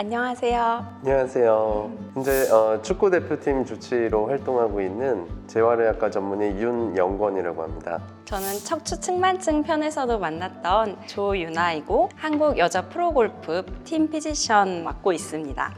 안녕하세요. 안녕하세요. 현재 축구 대표팀 주치로 활동하고 있는 재활의학과 전문의 윤영권이라고 합니다. 저는 척추 측만증 편에서도 만났던 조윤아이고 한국 여자 프로골프 팀 피지션 맡고 있습니다.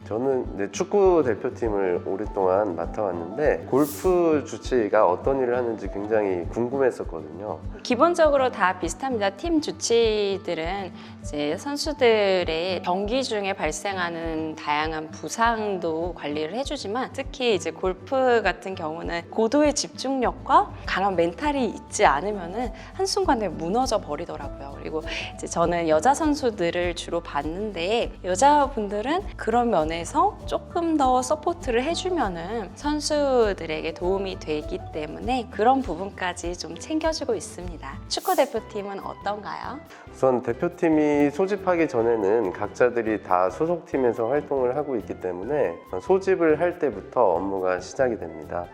저는 이제 축구 대표팀을 오랫동안 맡아왔는데 골프 주치가 어떤 일을 하는지 굉장히 궁금했었거든요. 기본적으로 다 비슷합니다. 팀 주치들은 이제 선수들의 경기 중에 발생하는 다양한 부상도 관리를 해주지만 특히 이제 골프 같은 경우는 고도의 집중력과 강한 멘탈이 있지 않으면은 한순간에 무너져 버리더라고요. 그리고 이제 저는 여자 선수들을 주로 봤는데 여자분들은 그런 면에서 조금 더 서포트를 해주면은 선수들에게 도움이 되기 때문에 그런 부분까지 좀 챙겨주고 있습니다. 축구 대표팀은 어떤가요? 우선 대표팀이 소집하기 전에는 각자들이 다 소속팀에서 활동을 하고 있기 때문에 소집을 할 때부터 업무가 시작이 됩니다.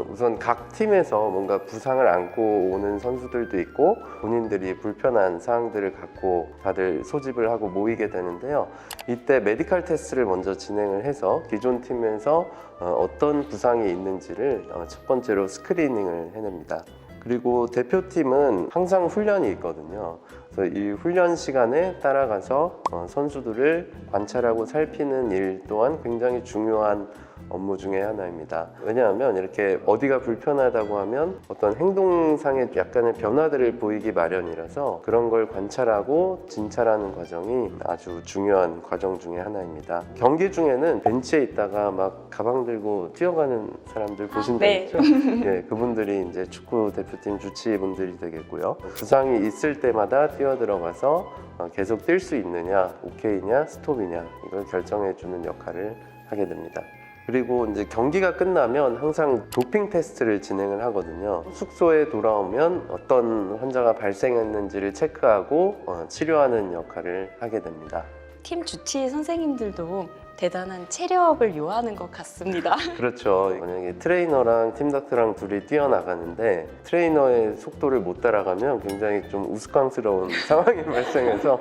우선 각 팀에서 뭔가 부상을 안고 오는 선수들도 있고 본인들이 불편한 사항들을 갖고 다들 소집을 하고 모이게 되는데요. 이때 메디컬 테스트를 먼저 진행을 해서 기존 팀에서 어떤 부상이 있는지를 첫 번째로 스크리닝을 해냅니다. 그리고 대표팀은 항상 훈련이 있거든요. 그래서 이 훈련 시간에 따라가서 선수들을 관찰하고 살피는 일 또한 굉장히 중요한 업무 중에 하나입니다. 왜냐하면 이렇게 어디가 불편하다고 하면 어떤 행동상의 약간의 변화들을 보이기 마련이라서 그런 걸 관찰하고 진찰하는 과정이 아주 중요한 과정 중에 하나입니다. 경기 중에는 벤치에 있다가 막 가방 들고 뛰어가는 사람들 보신 적 있죠? 예, 그분들이 이제 축구 대표팀 주치분들이 되겠고요. 부상이 있을 때마다 뛰어들어가서 계속 뛸 수 있느냐, 오케이냐, 스톱이냐 이걸 결정해주는 역할을 하게 됩니다. 그리고 이제 경기가 끝나면 항상 도핑 테스트를 진행을 하거든요. 숙소에 돌아오면 어떤 환자가 발생했는지를 체크하고 치료하는 역할을 하게 됩니다. 팀 주치 선생님들도 대단한 체력을 요하는 것 같습니다. 그렇죠. 만약에 트레이너랑 팀닥터랑 둘이 뛰어나가는데 트레이너의 속도를 못 따라가면 굉장히 좀 우스꽝스러운 상황이 발생해서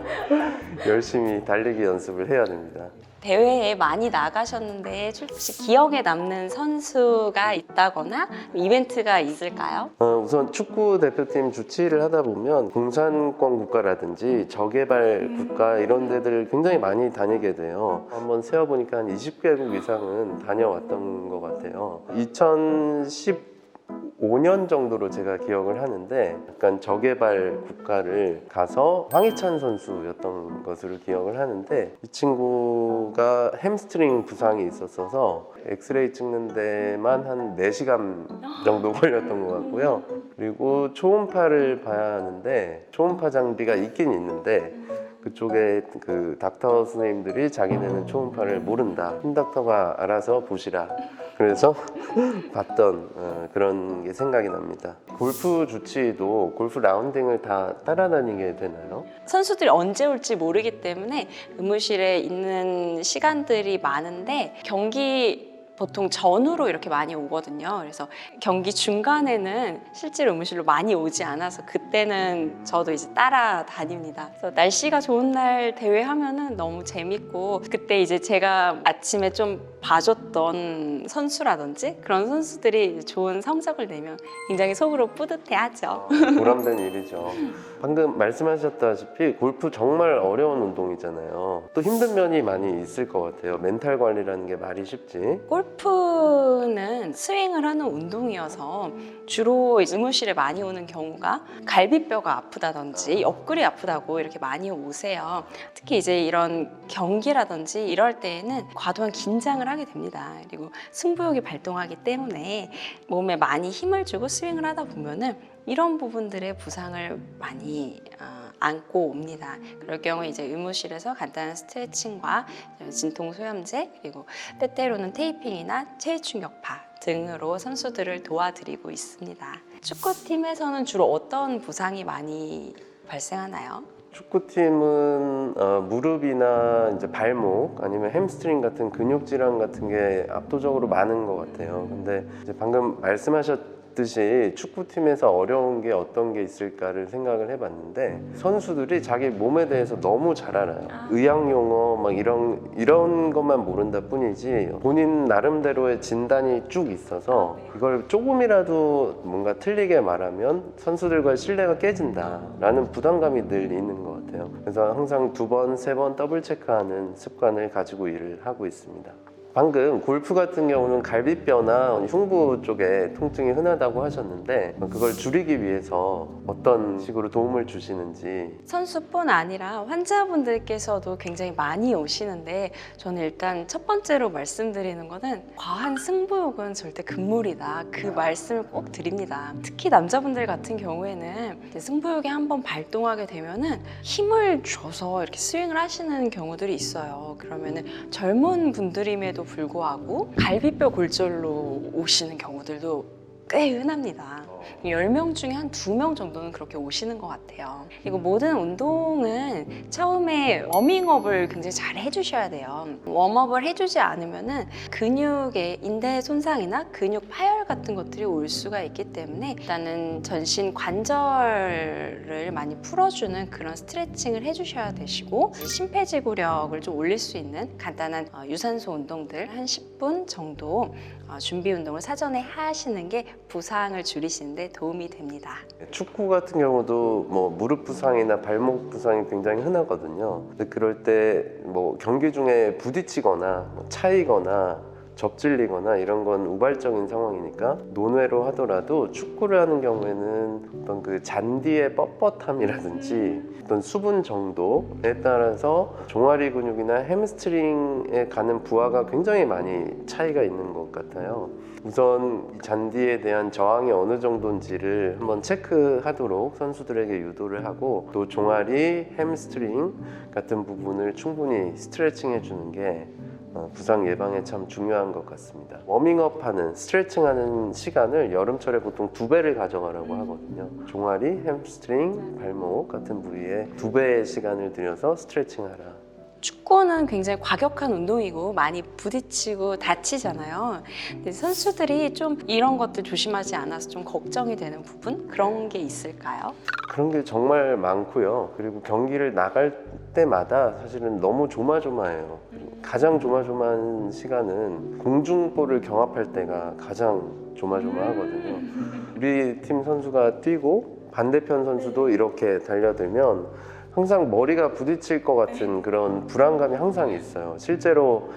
열심히 달리기 연습을 해야 됩니다. 대회에 많이 나가셨는데 혹시 기억에 남는 선수가 있다거나 이벤트가 있을까요? 우선 축구 대표팀 주치를 하다 보면 공산권 국가라든지 저개발 국가 이런 데들을 굉장히 많이 다니게 돼요. 한번 세어보니까 한 20개국 이상은 다녀왔던 것 같아요. 2015년 정도로 제가 기억을 하는데 약간 저개발 국가를 가서 황희찬 선수였던 것으로 기억을 하는데 이 친구가 햄스트링 부상이 있었어서 엑스레이 찍는 데만 한 4시간 정도 걸렸던 것 같고요. 그리고 초음파를 봐야 하는데 초음파 장비가 있긴 있는데 그쪽에 그 닥터 선생님들이 자기네는 초음파를 모른다. 팀 닥터가 알아서 보시라. 그래서 봤던 그런 게 생각이 납니다. 골프 주치도 골프 라운딩을 다 따라다니게 되나요? 선수들이 언제 올지 모르기 때문에 의무실에 있는 시간들이 많은데 경기 보통 전후로 이렇게 많이 오거든요. 그래서 경기 중간에는 실제로 의무실로 많이 오지 않아서 그때는 저도 이제 따라다닙니다. 그래서 날씨가 좋은 날 대회하면은 너무 재밌고 그때 이제 제가 아침에 좀 봐줬던 선수라든지 그런 선수들이 좋은 성적을 내면 굉장히 속으로 뿌듯해하죠. 보람된 일이죠. 방금 말씀하셨다시피 골프 정말 어려운 운동이잖아요. 또 힘든 면이 많이 있을 것 같아요. 멘탈 관리라는 게 말이 쉽지. 골프는 스윙을 하는 운동이어서 주로 의무실에 많이 오는 경우가 갈비뼈가 아프다든지 옆구리 아프다고 이렇게 많이 오세요. 특히 이제 이런 경기라든지 이럴 때에는 과도한 긴장을 하게 됩니다. 그리고 승부욕이 발동하기 때문에 몸에 많이 힘을 주고 스윙을 하다 보면은 이런 부분들의 부상을 많이 안고 옵니다. 그럴 경우 이제 의무실에서 간단한 스트레칭과 진통 소염제 그리고 때때로는 테이핑이나 체위 충격파 등으로 선수들을 도와드리고 있습니다. 축구팀에서는 주로 어떤 부상이 많이 발생하나요? 축구팀은 무릎이나 이제 발목 아니면 햄스트링 같은 근육 질환 같은 게 압도적으로 많은 것 같아요. 근데 이제 방금 말씀하셨듯이 묻듯이 축구팀에서 어려운 게 어떤 게 있을까를 생각을 해봤는데 선수들이 자기 몸에 대해서 너무 잘 알아요. 의학 용어 막 이런 것만 모른다 뿐이지 본인 나름대로의 진단이 쭉 있어서 이걸 조금이라도 뭔가 틀리게 말하면 선수들과의 신뢰가 깨진다라는 부담감이 늘 있는 것 같아요. 그래서 항상 2번, 3번 더블 체크하는 습관을 가지고 일을 하고 있습니다. 방금 골프 같은 경우는 갈비뼈나 흉부 쪽에 통증이 흔하다고 하셨는데 그걸 줄이기 위해서 어떤 식으로 도움을 주시는지. 선수뿐 아니라 환자분들께서도 굉장히 많이 오시는데 저는 일단 첫 번째로 말씀드리는 거는 과한 승부욕은 절대 금물이다. 그 말씀을 꼭 드립니다. 특히 남자분들 같은 경우에는 이제 승부욕이 한번 발동하게 되면은 힘을 줘서 이렇게 스윙을 하시는 경우들이 있어요. 그러면은 젊은 분들임에도 불구하고 갈비뼈 골절로 오시는 경우들도 꽤 흔합니다. 10명 중에 한 2명 정도는 그렇게 오시는 것 같아요. 그리고 모든 운동은 처음에 워밍업을 굉장히 잘 해주셔야 돼요. 웜업을 해주지 않으면은 근육의 인대 손상이나 근육 파열 같은 것들이 올 수가 있기 때문에 일단은 전신 관절을 많이 풀어주는 그런 스트레칭을 해주셔야 되시고 심폐지구력을 좀 올릴 수 있는 간단한 유산소 운동들 한 10분 정도 준비 운동을 사전에 하시는 게 부상을 줄이시는데 도움이 됩니다. 축구 같은 경우도 뭐 무릎 부상이나 발목 부상이 굉장히 흔하거든요. 근데 그럴 때 뭐 경기 중에 부딪히거나 차이거나 접질리거나 이런 건 우발적인 상황이니까 논외로 하더라도 축구를 하는 경우에는 어떤 그 잔디의 뻣뻣함이라든지 어떤 수분 정도에 따라서 종아리 근육이나 햄스트링에 가는 부하가 굉장히 많이 차이가 있는 것 같아요. 우선 이 잔디에 대한 저항이 어느 정도인지를 한번 체크하도록 선수들에게 유도를 하고 또 종아리, 햄스트링 같은 부분을 충분히 스트레칭 해주는 게 부상 예방에 참 중요한 것 같습니다. 워밍업하는, 스트레칭하는 시간을 여름철에 보통 2배를 가져가라고 하거든요. 종아리, 햄스트링, 발목 같은 부위에 2배의 시간을 들여서 스트레칭하라. 축구는 굉장히 과격한 운동이고 많이 부딪히고 다치잖아요. 근데 선수들이 좀 이런 것들 조심하지 않아서 좀 걱정이 되는 부분? 그런 게 있을까요? 그런 게 정말 많고요. 그리고 경기를 나갈 때마다 사실은 너무 조마조마해요. 가장 조마조마한 시간은 공중볼을 경합할 때가 가장 조마조마하거든요. 우리 팀 선수가 뛰고 반대편 선수도 이렇게 달려들면 항상 머리가 부딪힐 것 같은 그런 불안감이 항상 있어요. 실제로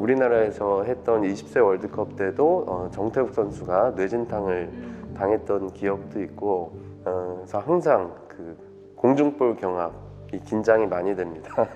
우리나라에서 했던 20세 월드컵 때도 정태욱 선수가 뇌진탕을 당했던 기억도 있고 그래서 항상 그 공중볼 경합이 긴장이 많이 됩니다.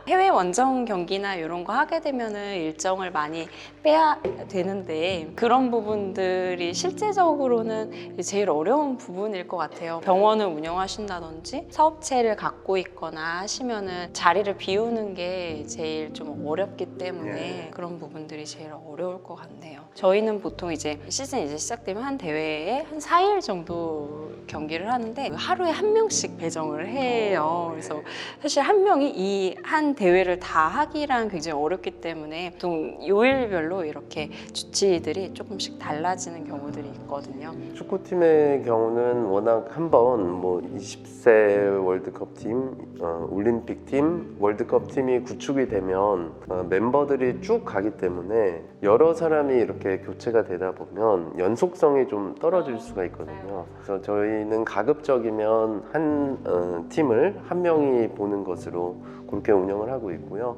해외 원정 경기나 이런 거 하게 되면은 일정을 많이 빼야 되는데 그런 부분들이 실제적으로는 제일 어려운 부분일 것 같아요. 병원을 운영하신다든지 사업체를 갖고 있거나 하시면은 자리를 비우는 게 제일 좀 어렵기 때문에 그런 부분들이 제일 어려울 것 같네요. 저희는 보통 이제 시즌 시작되면 한 대회에 한 4일 정도 경기를 하는데 하루에 한 명씩 배정을 해요. 그래서 사실 한 명이 이 한 대회를 다 하기란 굉장히 어렵기 때문에 보통 요일별로 이렇게 주치의들이 조금씩 달라지는 경우들이 있거든요. 축구팀의 경우는 워낙 한번 뭐 20세 월드컵 팀, 올림픽 팀, 월드컵 팀이 구축이 되면 멤버들이 쭉 가기 때문에 여러 사람이 이렇게 교체가 되다 보면 연속성이 좀 떨어질 수가 있거든요. 그래서 저희는 가급적이면 한 팀을 한 명이 보는 것으로 그렇게 운영을 하고 있고요.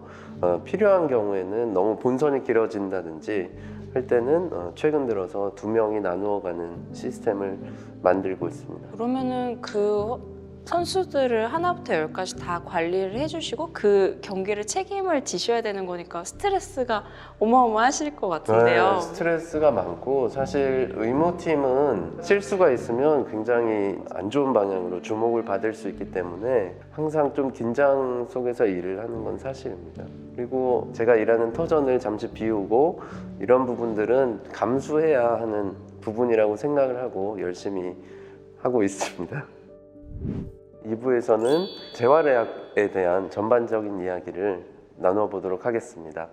필요한 경우에는 너무 본선이 길어진다든지 할 때는 최근 들어서 2명이 나누어가는 시스템을 만들고 있습니다. 그러면은 그 선수들을 하나부터 열까지 다 관리를 해주시고 그 경기를 책임을 지셔야 되는 거니까 스트레스가 어마어마하실 것 같은데요. 네, 스트레스가 많고 사실 의무팀은 실수가 있으면 굉장히 안 좋은 방향으로 주목을 받을 수 있기 때문에 항상 좀 긴장 속에서 일을 하는 건 사실입니다. 그리고 제가 일하는 터전을 잠시 비우고 이런 부분들은 감수해야 하는 부분이라고 생각을 하고 열심히 하고 있습니다. 2부에서는 재활의학에 대한 전반적인 이야기를 나눠보도록 하겠습니다.